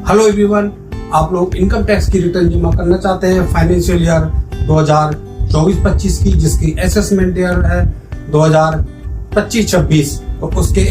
Hello everyone, आप लोग income tax की रिटर्न जमा करना चाहते हैं फाइनेंशियल ईयर 2024-25 की, जिसकी असेसमेंट ईयर है 2025-26, तो उसके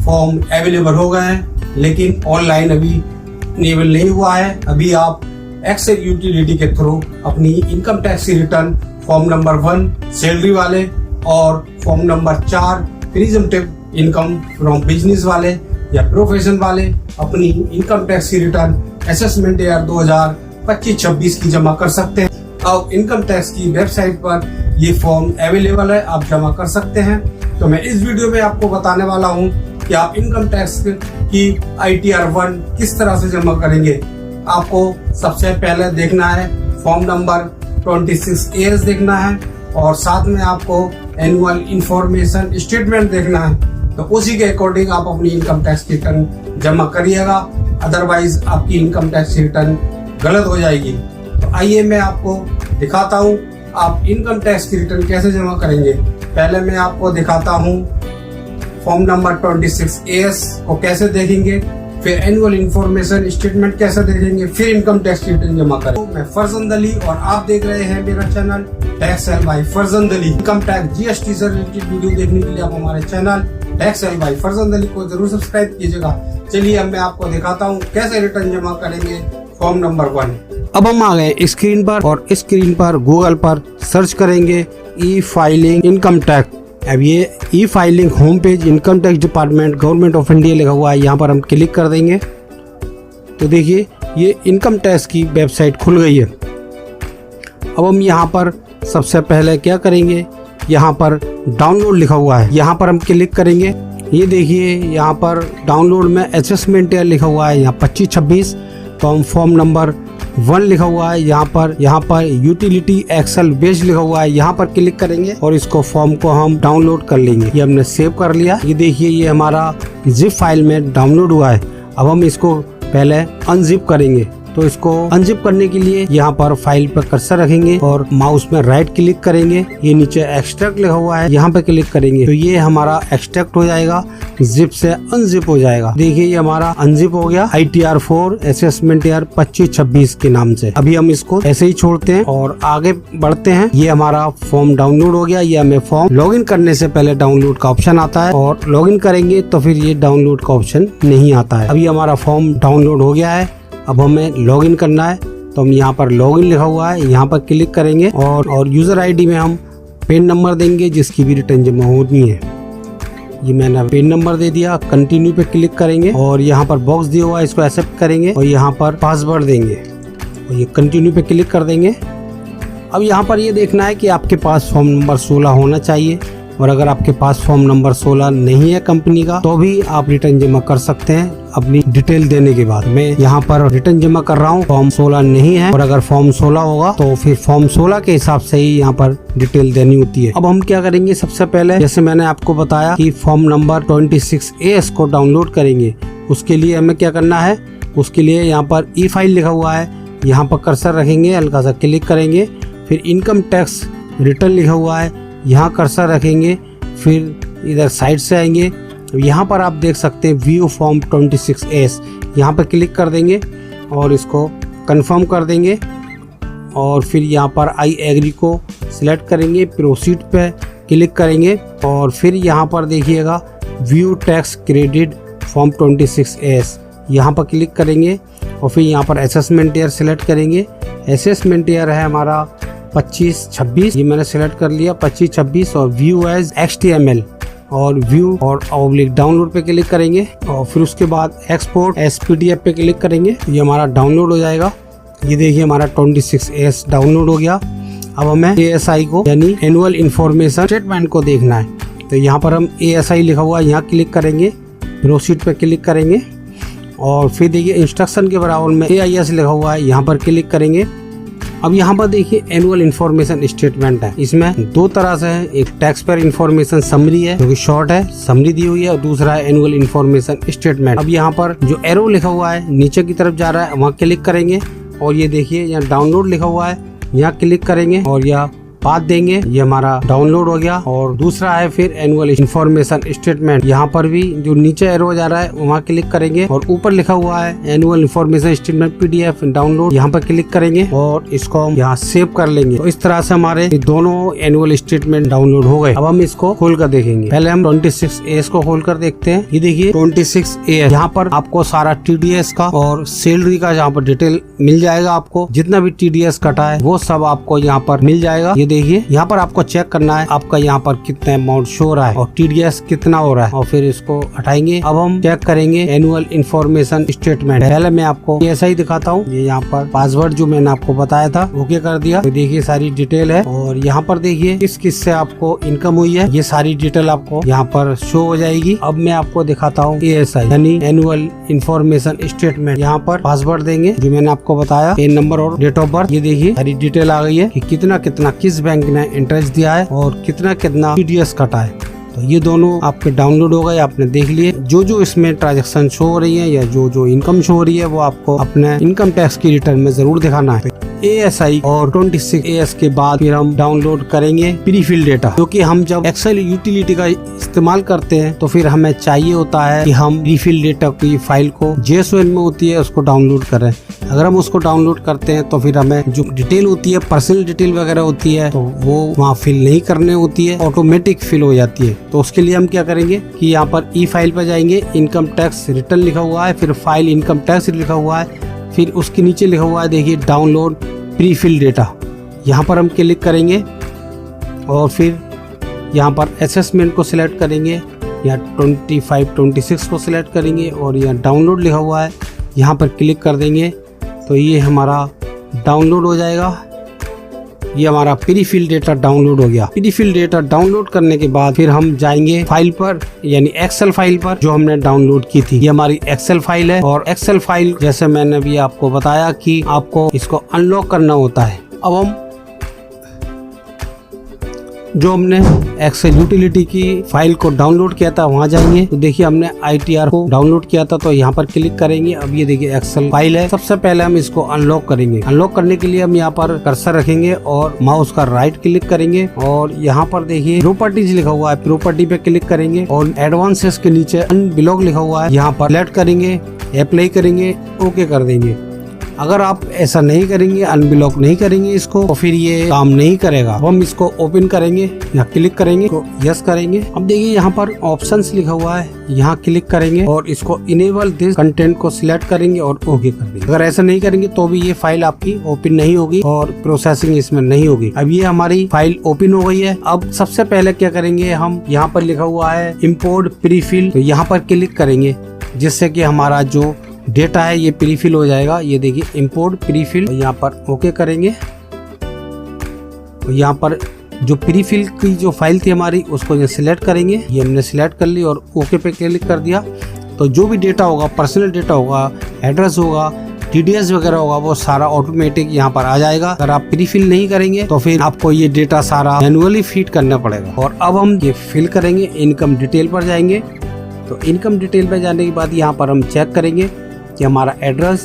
फॉर्म अवेलेबल हो गए हैं, लेकिन ऑनलाइन अभी इनेबल नहीं हुआ है। अभी आप एक्सेल यूटिलिटी के थ्रू अपनी इनकम टैक्स की रिटर्न फॉर्म नंबर 1 सैलरी वाले और form number 4 presumptive income from business वाले या प्रोफेशन वाले अपनी इनकम टैक्स की रिटर्न असेसमेंट ईयर 2025-26 की जमा कर सकते हैं। अब इनकम टैक्स की वेबसाइट पर ये फॉर्म अवेलेबल है, आप जमा कर सकते हैं। तो मैं इस वीडियो में आपको बताने वाला हूँ कि आप इनकम टैक्स की ITR 1 किस तरह से जमा करेंगे। आपको सबसे पहले देखना है फॉर्म नंबर 26AS देखना है और साथ में आपको एनुअल इंफॉर्मेशन स्टेटमेंट देखना है। तो उसी के अकॉर्डिंग आप अपनी इनकम टैक्स की रिटर्न जमा करिएगा, अदरवाइज आपकी इनकम टैक्स की रिटर्न गलत हो जाएगी। तो आइए मैं आपको दिखाता हूँ आप इनकम टैक्स की रिटर्न कैसे जमा करेंगे। पहले मैं आपको दिखाता हूँ फॉर्म नंबर 26AS को कैसे देखेंगे, फिर एनुअल इंफॉर्मेशन स्टेटमेंट कैसे देखेंगे, फिर इनकम टैक्स की रिटर्न जमा करेंगे। तो मैं फरजंद अली और आप देख रहे हैं मेरा channel tax cell by Farzand Ali. Income tax GST से रिलेटेड वीडियो देखने के लिए आप हमारे channel tax cell by Farzand Ali को जरूर सब्सक्राइब कीजिएगा। चलिए अब मैं आपको दिखाता हूँ कैसे रिटर्न जमा करेंगे फॉर्म नंबर 1। अब हम आ गए स्क्रीन पर और स्क्रीन पर गूगल पर सर्च करेंगे ई फाइलिंग इनकम टैक्स। अब ये ई filing home page income tax department government of India लिखा हुआ है, यहाँ पर हम क्लिक कर देंगे तो देखिए ये इनकम टैक्स की वेबसाइट खुल गई है। अब हम यहाँ पर सबसे पहले क्या करेंगे, यहाँ पर डाउनलोड लिखा हुआ है, यहाँ पर हम क्लिक करेंगे। ये देखिए यहाँ पर डाउनलोड में असेसमेंट ईयर लिखा हुआ है, यहाँ 25-26, तो हम फॉर्म नंबर 1 लिखा हुआ है, यहाँ पर यूटिलिटी एक्सेल बेस्ड लिखा हुआ है, यहाँ पर क्लिक करेंगे और इसको फॉर्म को हम डाउनलोड कर लेंगे। ये हमने सेव कर लिया। ये देखिए ये हमारा जिप फाइल में डाउनलोड हुआ है। अब हम इसको पहले अनजिप करेंगे। तो इसको अनजिप करने के लिए यहाँ पर फाइल पर कर्सर रखेंगे और माउस में राइट क्लिक करेंगे। ये नीचे एक्सट्रैक्ट लिखा हुआ है, यहाँ पे क्लिक करेंगे तो ये हमारा एक्सट्रैक्ट हो जाएगा, जिप से अनजिप हो जाएगा। देखिए ये हमारा अनजिप हो गया ITR 4 असेसमेंट ईयर 25-26 के नाम से। अभी हम इसको ऐसे ही छोड़ते हैं और आगे बढ़ते हैं। ये हमारा फॉर्म डाउनलोड हो गया। ये हमें फॉर्म लॉगिन करने से पहले डाउनलोड का ऑप्शन आता है और लॉगिन करेंगे तो फिर ये डाउनलोड का ऑप्शन नहीं आता है। अभी हमारा फॉर्म डाउनलोड हो गया है। अब हमें लॉगिन करना है तो हम यहाँ पर लॉगिन लिखा हुआ है, यहाँ पर क्लिक करेंगे और यूजर ID में हम पेन नंबर देंगे जिसकी भी रिटर्न जमा होनी है। ये मैंने पेन नंबर दे दिया। कंटिन्यू पे क्लिक करेंगे और यहाँ पर बॉक्स दिया हुआ है, इसको एक्सेप्ट करेंगे और यहाँ पर पासवर्ड देंगे और ये कंटिन्यू पे क्लिक कर देंगे। अब यहाँ पर ये देखना है कि आपके पास फॉर्म नंबर 16 होना चाहिए और अगर आपके पास फॉर्म नंबर 16 नहीं है कंपनी का तो भी आप रिटर्न जमा कर सकते हैं अपनी डिटेल देने के बाद। मैं यहाँ पर रिटर्न जमा कर रहा हूँ, फॉर्म 16 नहीं है और अगर फॉर्म 16 होगा तो फिर फॉर्म 16 के हिसाब से ही यहाँ पर डिटेल देनी होती है। अब हम क्या करेंगे, सबसे पहले जैसे मैंने आपको बताया कि फॉर्म नंबर 26AS को डाउनलोड करेंगे। उसके लिए हमें क्या करना है, उसके लिए यहाँ पर ई फाइल लिखा हुआ है, यहाँ पर कर्सर रखेंगे, हल्का सा क्लिक करेंगे, फिर इनकम टैक्स रिटर्न लिखा हुआ है, यहाँ कर्सर रखेंगे, फिर इधर साइड से आएंगे। यहाँ पर आप देख सकते हैं व्यू फॉर्म 26AS, यहाँ पर क्लिक कर देंगे और इसको कंफर्म कर देंगे और फिर यहाँ पर आई एग्री को सिलेक्ट करेंगे, प्रोसीड पे क्लिक करेंगे और फिर यहाँ पर देखिएगा view tax credit form 26AS, यहाँ पर क्लिक करेंगे और फिर यहाँ पर असेसमेंट ईयर सिलेक्ट करेंगे। असेसमेंट ईयर है हमारा 25-26, ये मैंने सेलेक्ट कर लिया 25-26 और व्यू एज XML और व्यू और ऑब्लिक डाउनलोड पे क्लिक करेंगे और फिर उसके बाद एक्सपोर्ट एज PDF पे क्लिक करेंगे। ये हमारा डाउनलोड हो जाएगा। ये देखिए हमारा 26AS डाउनलोड हो गया। अब हमें ASI को यानी एनुअल इंफॉर्मेशन स्टेटमेंट को देखना है तो यहाँ पर हम ASI लिखा हुआ है, यहाँ क्लिक करेंगे, प्रोसीड पे क्लिक करेंगे और फिर देखिए इंस्ट्रक्शन के बराबर में AIS लिखा हुआ है, यहाँ पर क्लिक करेंगे। अब यहाँ पर देखिए एनुअल इंफॉर्मेशन स्टेटमेंट है, इसमें दो तरह से है, एक टैक्स पेयर इंफॉर्मेशन समरी है जो कि शॉर्ट है, समरी दी हुई है, और दूसरा है एनुअल इंफॉर्मेशन स्टेटमेंट। अब यहाँ पर जो एरो लिखा हुआ है नीचे की तरफ जा रहा है, वहाँ क्लिक करेंगे और ये देखिए यहाँ डाउनलोड लिखा हुआ है, यहाँ क्लिक करेंगे और यहाँ बाद देंगे। ये हमारा डाउनलोड हो गया। और दूसरा है फिर एनुअल इन्फॉर्मेशन स्टेटमेंट। यहाँ पर भी जो नीचे एरो जा रहा है वहाँ क्लिक करेंगे और ऊपर लिखा हुआ है annual information statement PDF download, यहाँ पर क्लिक करेंगे और इसको हम यहाँ सेव कर लेंगे। तो इस तरह से हमारे दोनों एनुअल स्टेटमेंट डाउनलोड हो गए। अब हम इसको खोल कर देखेंगे। पहले हम 26AS को खोल कर देखते हैं। ये देखिए 26AS, यहाँ पर आपको सारा TDS का और सैलरी का यहाँ पर डिटेल मिल जाएगा। आपको जितना भी TDS कटा है वो सब आपको यहाँ पर मिल जाएगा। ये देखिए यहाँ पर आपको चेक करना है आपका यहाँ पर कितना अमाउंट शो हो रहा है और TDS कितना हो रहा है, और फिर इसको हटाएंगे। अब हम चेक करेंगे एनुअल इन्फॉर्मेशन स्टेटमेंट। पहले मैं आपको ऐसा ही दिखाता हूँ। ये यहाँ पर पासवर्ड जो मैंने आपको बताया था ओके कर दिया। तो देखिए सारी डिटेल है और यहाँ पर देखिए किस से आपको इनकम हुई है, ये सारी डिटेल आपको यहाँ पर शो हो जाएगी। अब मैं आपको दिखाता हूँ ASI यानी एनुअल इन्फॉर्मेशन स्टेटमेंट। यहाँ पर पासवर्ड देंगे जो मैंने आपको बताया, पेन नंबर और डेट ऑफ बर्थ। ये देखिए सारी डिटेल आ गई है कि कितना कितना किस बैंक ने इंटरेस्ट दिया है और कितना कितना TDS कटा है। तो ये दोनों आपके डाउनलोड हो गए, आपने देख लिए। जो इसमें ट्रांजैक्शन शो हो रही है या जो इनकम शो हो रही है वो आपको अपने इनकम टैक्स की रिटर्न में जरूर दिखाना है। ASI और 26AS के बाद फिर हम डाउनलोड करेंगे प्रीफिल डेटा, क्योंकि हम जब एक्सेल यूटिलिटी का इस्तेमाल करते हैं तो फिर हमें चाहिए होता है कि हम प्रीफिल डेटा की फाइल को JSON में होती है उसको डाउनलोड करें। अगर हम उसको डाउनलोड करते हैं तो फिर हमें जो डिटेल होती है, पर्सनल डिटेल वगैरह होती है, तो वो वहाँ फिल नहीं करने होती है, ऑटोमेटिक फिल हो जाती है। तो उसके लिए हम क्या करेंगे कि यहाँ पर ई फाइल पर जाएंगे, इनकम टैक्स रिटर्न लिखा हुआ है, फिर फाइल इनकम टैक्स लिखा हुआ है, फिर उसके नीचे लिखा हुआ है देखिए डाउनलोड प्रीफिल डेटा। यहाँ पर हम क्लिक करेंगे और फिर यहाँ पर असेसमेंट को सिलेक्ट करेंगे या 25-26 को सिलेक्ट करेंगे और यहाँ डाउनलोड लिखा हुआ है, यहाँ पर क्लिक कर देंगे तो ये हमारा डाउनलोड हो जाएगा। ये हमारा प्रीफिल डेटा डाउनलोड हो गया। प्रीफिल डेटा डाउनलोड करने के बाद फिर हम जाएंगे फाइल पर यानी एक्सेल फाइल पर जो हमने डाउनलोड की थी। ये हमारी एक्सेल फाइल है और एक्सेल फाइल जैसे मैंने अभी आपको बताया कि आपको इसको अनलॉक करना होता है। अब हम जो हमने एक्सेल यूटिलिटी की फाइल को डाउनलोड किया था वहाँ जाएंगे तो देखिए हमने ITR को डाउनलोड किया था, तो यहाँ पर क्लिक करेंगे। अब ये देखिए एक्सेल फाइल है। सबसे पहले हम इसको अनलॉक करेंगे। अनलॉक करने के लिए हम यहाँ पर कर्सर रखेंगे और माउस का राइट क्लिक करेंगे और यहाँ पर देखिए प्रॉपर्टीज लिखा हुआ है, प्रॉपर्टी पे क्लिक करेंगे और एडवांसेस के नीचे अनब्लॉक लिखा हुआ है, यहाँ पर सिलेक्ट करेंगे, अप्लाई करेंगे, ओके कर देंगे। अगर आप ऐसा नहीं करेंगे, अनब्लॉक नहीं करेंगे इसको, तो फिर ये काम नहीं करेगा। हम इसको ओपन करेंगे, यहाँ क्लिक करेंगे तो यस करेंगे। अब देखिए यहाँ पर ऑप्शंस लिखा हुआ है, यहाँ क्लिक करेंगे और इसको इनेबल दिस कंटेंट को सिलेक्ट करेंगे और ओके कर देंगे। अगर ऐसा नहीं करेंगे तो भी ये फाइल आपकी ओपन नहीं होगी और प्रोसेसिंग इसमें नहीं होगी। अब ये हमारी फाइल ओपन हो गई है। अब सबसे पहले क्या करेंगे, हम यहाँ पर लिखा हुआ है इम्पोर्ट प्रीफिल, तो यहाँ पर क्लिक करेंगे जिससे कि हमारा जो डेटा है ये प्रीफिल हो जाएगा। ये देखिए इंपोर्ट प्रीफिल, यहाँ पर ओके करेंगे। यहाँ पर जो प्रीफिल की जो फाइल थी हमारी उसको ये सिलेक्ट करेंगे। ये हमने सिलेक्ट कर ली और ओके पे क्लिक कर दिया। तो जो भी डेटा होगा, पर्सनल डेटा होगा, एड्रेस होगा, TDS वगैरह होगा, वो सारा ऑटोमेटिक यहाँ पर आ जाएगा। अगर आप प्रीफिल नहीं करेंगे तो फिर आपको ये डेटा सारा मैन्युअली फीड करना पड़ेगा। और अब हम ये फिल करेंगे, इनकम डिटेल पर जाएंगे। तो इनकम डिटेल पर जाने के बाद यहाँ पर हम चेक करेंगे कि हमारा एड्रेस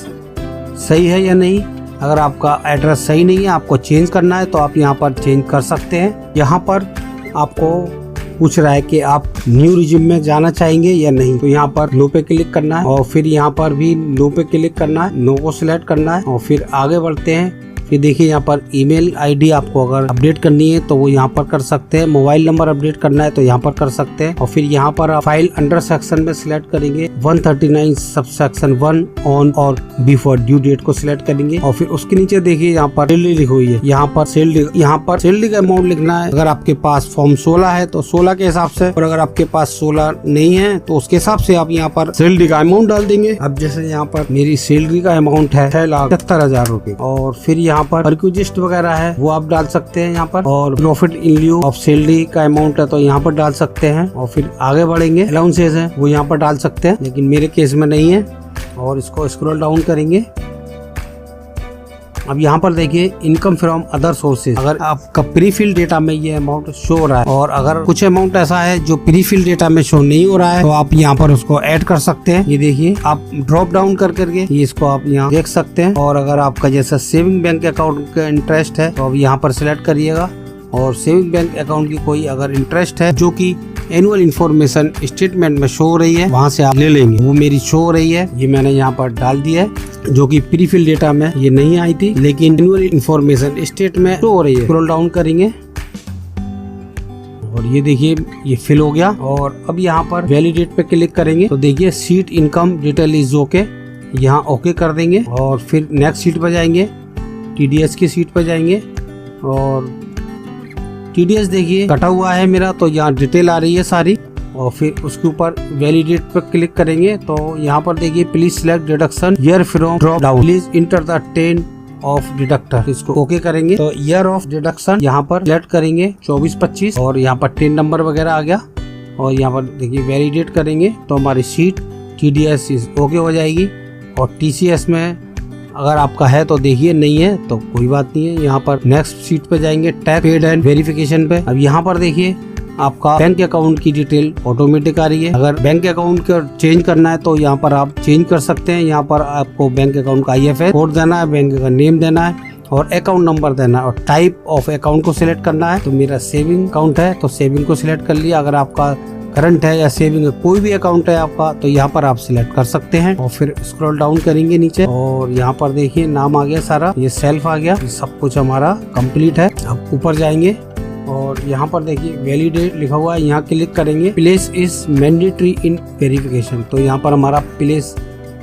सही है या नहीं। अगर आपका एड्रेस सही नहीं है, आपको चेंज करना है, तो आप यहाँ पर चेंज कर सकते हैं। यहाँ पर आपको पूछ रहा है कि आप न्यू रिज्यूम में जाना चाहेंगे या नहीं, तो यहाँ पर नो पे क्लिक करना है और फिर यहाँ पर भी नो पे क्लिक करना है, नो को सिलेक्ट करना है और फिर आगे बढ़ते हैं। फिर देखिए यहाँ पर ईमेल आईडी आपको अगर अपडेट करनी है तो वो यहाँ पर कर सकते हैं। मोबाइल नंबर अपडेट करना है तो यहाँ पर कर सकते हैं। और फिर यहाँ पर आप फाइल अंडर सेक्शन में सिलेक्ट करेंगे 139 सबसेक्शन 1 ऑन और बिफोर ड्यू डेट को सिलेक्ट करेंगे। और फिर उसके नीचे देखिए यहाँ पर सैलरी लिखी हुई है, यहाँ पर सैलरी का अमाउंट लिखना है। अगर आपके पास फॉर्म 16 है तो 16 के हिसाब से, और अगर आपके पास 16 नहीं है तो उसके हिसाब से आप यहाँ पर सैलरी का अमाउंट डाल देंगे। अब जैसे यहाँ पर मेरी सैलरी का अमाउंट है 6,70,000 रुपए और फिर यहाँ पर रिक्विजिस्ट वगैरह है वो आप डाल सकते हैं यहाँ पर, और प्रॉफिट इन लिeu ऑफ सैलरी का अमाउंट है तो यहाँ पर डाल सकते हैं। और फिर आगे बढ़ेंगे, अलाउंसेस है वो यहाँ पर डाल सकते हैं, लेकिन मेरे केस में नहीं है। और इसको स्क्रॉल डाउन करेंगे। अब यहाँ पर देखिए इनकम फ्रॉम अदर सोर्सेज, अगर आपका प्रीफिल डेटा में ये अमाउंट शो हो रहा है और अगर कुछ अमाउंट ऐसा है जो प्रीफिल डेटा में शो नहीं हो रहा है तो आप यहाँ पर उसको ऐड कर सकते हैं। ये देखिए आप ड्रॉप डाउन कर करके ये इसको आप यहाँ देख सकते हैं। और अगर आपका जैसा सेविंग बैंक अकाउंट का इंटरेस्ट है तो अब यहाँ पर सिलेक्ट करिएगा और सेविंग बैंक अकाउंट की कोई अगर इंटरेस्ट है जो कि एनुअल इन्फॉर्मेशन स्टेटमेंट में शो हो रही है, वहाँ से आप ले लेंगे। वो मेरी शो हो रही है, ये मैंने यहाँ पर डाल दिया है, जो कि प्रीफिल डेटा में ये नहीं आई थी, लेकिन एनुअल इन्फॉर्मेशन स्टेट में शो हो रही है। स्क्रॉल डाउन करेंगे और ये देखिए ये फिल हो गया। और अब यहाँ पर वैलिडेट पे क्लिक करेंगे तो देखिए seat income detail is okay, यहाँ ओके कर देंगे और फिर नेक्स्ट सीट पर जाएंगे, TDS की सीट पर जाएंगे और TDS देखिए कटा हुआ है मेरा, तो यहाँ डिटेल आ रही है सारी। और फिर उसके ऊपर वैलिडेट पर क्लिक करेंगे तो यहाँ पर देखिए please select deduction year from drop down, please enter the 10 of deductor, इसको ओके करेंगे। तो ईयर ऑफ डिडक्शन यहाँ पर सिलेक्ट करेंगे 24-25 और यहाँ पर 10 नंबर वगैरह आ गया। और यहाँ पर देखिए वैलिडेट करेंगे तो हमारी सीट TDS ओके हो जाएगी। और TCS में अगर आपका है तो देखिए, नहीं है तो कोई बात नहीं है। यहाँ पर नेक्स्ट सीट पे जाएंगे टैक्स पेड एंड वेरिफिकेशन पे। अब यहाँ पर देखिए आपका बैंक अकाउंट की डिटेल ऑटोमेटिक आ रही है। अगर बैंक अकाउंट का चेंज करना है तो यहाँ पर आप चेंज कर सकते हैं। यहाँ पर आपको बैंक अकाउंट का IFSC कोड देना है, बैंक का नेम देना है और अकाउंट नंबर देना है और टाइप ऑफ अकाउंट को सिलेक्ट करना है। तो मेरा सेविंग अकाउंट है तो सेविंग को सिलेक्ट कर लिया। अगर आपका करंट है या सेविंग है, कोई भी अकाउंट है आपका, तो यहाँ पर आप सिलेक्ट कर सकते हैं। और फिर स्क्रॉल डाउन करेंगे नीचे और यहाँ पर देखिए नाम आ गया सारा, ये सेल्फ आ गया, सब कुछ हमारा कंप्लीट है। अब ऊपर जाएंगे और यहाँ पर देखिए वैलिडेट लिखा हुआ है, यहाँ क्लिक करेंगे। Place is mandatory in verification, तो यहाँ पर हमारा प्लेस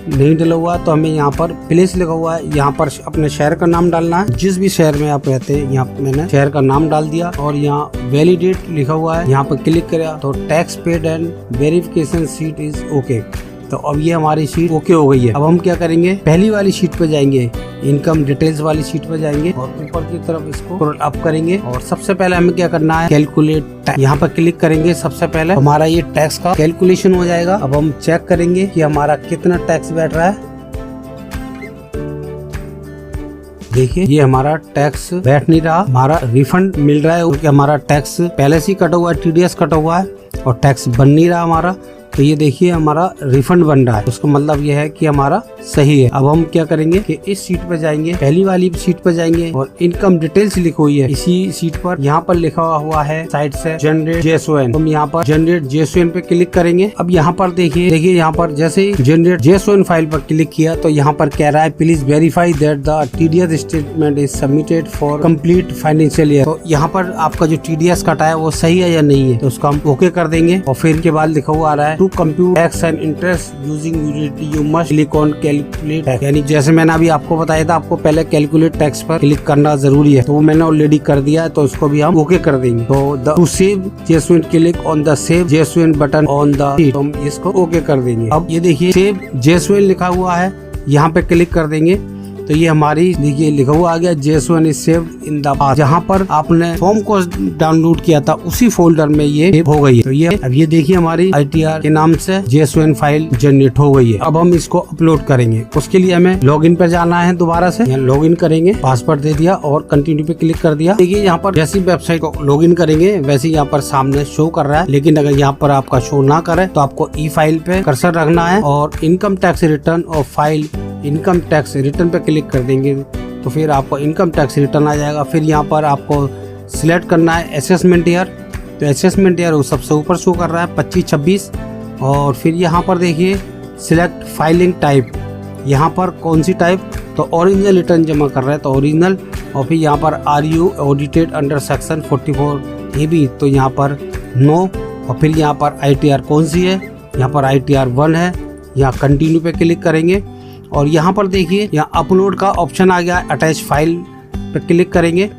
नहीं डला हुआ तो हमें यहाँ पर प्लेस लिखा हुआ है, यहाँ पर अपने शहर का नाम डालना है। जिस भी शहर में आप रहते हैं यहाँ मैंने शहर का नाम डाल दिया। और यहाँ वैलिडेट लिखा हुआ है, यहाँ पर क्लिक किया तो tax paid and verification seat is okay. तो अब ये हमारी शीट ओके हो गई है। अब हम क्या करेंगे, पहली वाली शीट पे जाएंगे, इनकम डिटेल्स वाली शीट पे जाएंगे और ऊपर की तरफ इसको स्क्रॉल अप करेंगे और सबसे पहले हमें क्या करना है, कैलकुलेट, यहाँ पर क्लिक करेंगे। सबसे पहले हमारा ये टैक्स का कैलकुलेशन हो जाएगा। अब हम चेक करेंगे कि हमारा कितना टैक्स बैठ रहा है। देखिए ये हमारा टैक्स बैठ नहीं रहा, हमारा रिफंड मिल रहा है क्योंकि हमारा टैक्स पहले से ही कटा हुआ है, TDS कटा हुआ है और टैक्स बन नहीं रहा हमारा। तो ये देखिए हमारा रिफंड बन रहा है, उसका मतलब ये है कि हमारा सही है। अब हम क्या करेंगे कि इस सीट पे जाएंगे, पहली वाली सीट पे जाएंगे और इनकम डिटेल्स लिखी हुई है इसी सीट पर, यहाँ पर लिखा हुआ है साइड से जनरेट JSON। हम यहाँ पर जनरेट JSON पे क्लिक करेंगे। अब यहाँ पर देखिए यहाँ पर जैसे ही जनरेट JSON फाइल पर क्लिक किया तो यहाँ पर कह रहा है please verify that the TDS statement is submitted for complete financial year. तो यहाँ पर आपका जो TDS कटा है वो सही है या नहीं है, तो उसको हम ओके कर देंगे। और फिर के बाद लिखा हुआ आ रहा है to compute tax and interest using utility you must click on calculate tax, यानी जैसे मैंने अभी आपको बताया था आपको पहले कैलकुलेट टैक्स पर क्लिक करना जरूरी है, तो वो मैंने ऑलरेडी कर दिया है, तो इसको भी हम ओके कर देंगे। तो to save JSON click on the save JSON button on the sheet, हम इसको ओके कर देंगे। अब ये देखिए सेव JSON लिखा हुआ है, यहाँ पे क्लिक कर देंगे तो ये हमारी देखिए लिखा हुआ आ गया JSON is saved in the past, जहाँ पर आपने फॉर्म को डाउनलोड किया था उसी फोल्डर में ये सेव हो गई है। तो ये अब ये देखिए हमारी ITR के नाम से JSON फाइल जनरेट हो गई है। अब हम इसको अपलोड करेंगे, उसके लिए हमें लॉगिन पे जाना है, दोबारा से यहाँ लॉगिन करेंगे, पासवर्ड दे दिया और कंटिन्यू पे क्लिक कर दिया। देखिए यहाँ पर जैसी वेबसाइट को लॉगिन करेंगे वैसे यहाँ पर सामने शो कर रहा है, लेकिन अगर यहाँ पर आपका शो ना करे तो आपको ई फाइल पे कर्सर रखना है और इनकम टैक्स रिटर्न और फाइल इनकम टैक्स रिटर्न पे क्लिक कर देंगे तो फिर आपको इनकम टैक्स रिटर्न आ जाएगा। फिर यहाँ पर आपको सिलेक्ट करना है असेसमेंट ईयर, तो असेसमेंट ईयर वो सबसे ऊपर शो कर रहा है 25-26। और फिर यहाँ पर देखिए सिलेक्ट फाइलिंग टाइप, यहाँ पर कौन सी टाइप, तो ओरिजिनल रिटर्न जमा कर रहा है तो ओरिजिनल। और फिर यहाँ पर are you audited under section 44 AB, तो यहाँ पर नो। और फिर यहाँ पर ITR कौन सी है, यहाँ पर ITR 1 है, यहाँ कंटिन्यू पे क्लिक करेंगे। और यहाँ पर देखिए यहाँ अपलोड का ऑप्शन आ गया, अटैच फाइल पे क्लिक करेंगे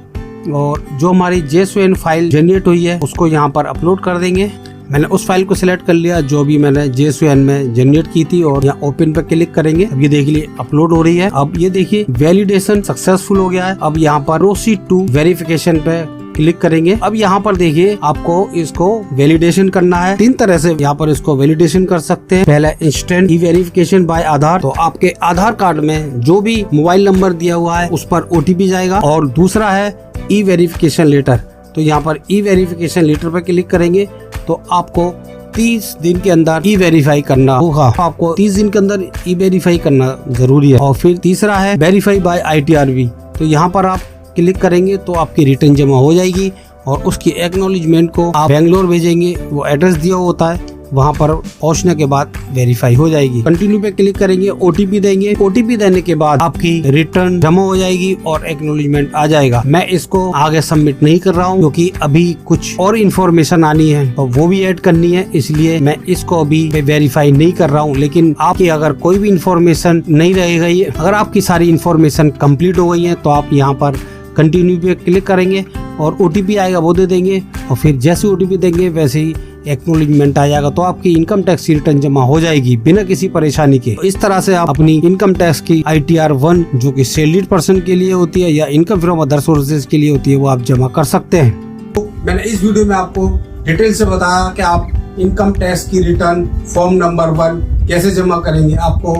और जो हमारी JSON फाइल जनरेट हुई है उसको यहाँ पर अपलोड कर देंगे। मैंने उस फाइल को सिलेक्ट कर लिया जो भी मैंने JSON में जनरेट की थी और यहाँ ओपन पे क्लिक करेंगे। अब ये देख लिए अपलोड हो रही है। अब ये देखिए वैलिडेशन सक्सेसफुल हो गया है। अब यहाँ पर प्रोसीड टू वेरिफिकेशन पे क्लिक करेंगे। अब यहाँ पर देखिए आपको इसको वैलिडेशन करना है, 3 तरह से यहाँ पर इसको वैलिडेशन कर सकते हैं। पहला इंस्टेंट ई वेरिफिकेशन बाय आधार, तो आपके आधार कार्ड में जो भी मोबाइल नंबर दिया हुआ है उस पर OTP जाएगा। और दूसरा है ई वेरिफिकेशन लेटर, तो यहाँ पर ई वेरिफिकेशन लेटर पर क्लिक करेंगे तो आपको 30 दिन के अंदर ई वेरीफाई करना होगा, आपको 30 दिन के अंदर ई वेरीफाई करना जरूरी है। और फिर तीसरा है वेरीफाई बाय ITRV, तो यहाँ पर आप क्लिक करेंगे तो आपकी रिटर्न जमा हो जाएगी और उसकी एक्नॉलेजमेंट को आप बेंगलोर भेजेंगे। वो एड्रेस दिया होता है, वहाँ पर पहुंचने के बाद वेरीफाई हो जाएगी। कंटिन्यू पे क्लिक करेंगे, ओटीपी देंगे। ओटीपी देने के बाद आपकी रिटर्न जमा हो जाएगी और एक्नॉलेजमेंट आ जाएगा। मैं इसको आगे सबमिट नहीं कर रहा हूँ क्योंकि अभी कुछ और इन्फॉर्मेशन आनी है और वो भी ऐड करनी है, इसलिए मैं इसको अभी वेरीफाई नहीं कर रहा हूँ। लेकिन आपकी अगर कोई भी इन्फॉर्मेशन नहीं रह गई, अगर आपकी सारी इन्फॉर्मेशन कंप्लीट हो गई है, तो आप यहाँ पर कंटिन्यू पे क्लिक करेंगे और ओटीपी आएगा वो दे देंगे और फिर जैसे ओटीपी देंगे वैसे ही एक्नॉलेजमेंट आ जाएगा। तो आपकी इनकम टैक्स की रिटर्न जमा हो जाएगी बिना किसी परेशानी के। तो इस तरह से आप अपनी इनकम टैक्स की ITR 1 जो कि सैलरीड पर्सन के लिए होती है या इनकम फ्रॉम अदर सोर्सेज के लिए होती है, वो आप जमा कर सकते हैं। तो मैंने इस वीडियो में आपको डिटेल से बताया कि आप इनकम टैक्स की रिटर्न फॉर्म नंबर 1 कैसे जमा करेंगे। आपको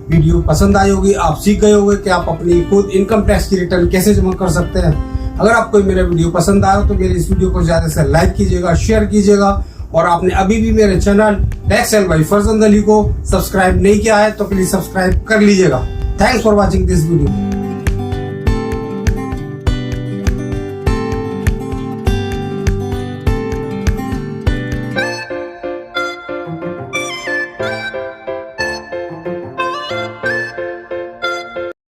वीडियो पसंद आई होगी, आप सीख गए होंगे कि आप अपनी खुद इनकम टैक्स की रिटर्न कैसे जमा कर सकते हैं। अगर आपको मेरा वीडियो पसंद आया तो मेरे इस वीडियो को ज्यादा से लाइक कीजिएगा, शेयर कीजिएगा और आपने अभी भी मेरे channel tax and by Farzand Ali को सब्सक्राइब नहीं किया है तो प्लीज सब्सक्राइब कर लीजिएगा। Thanks for watching this video.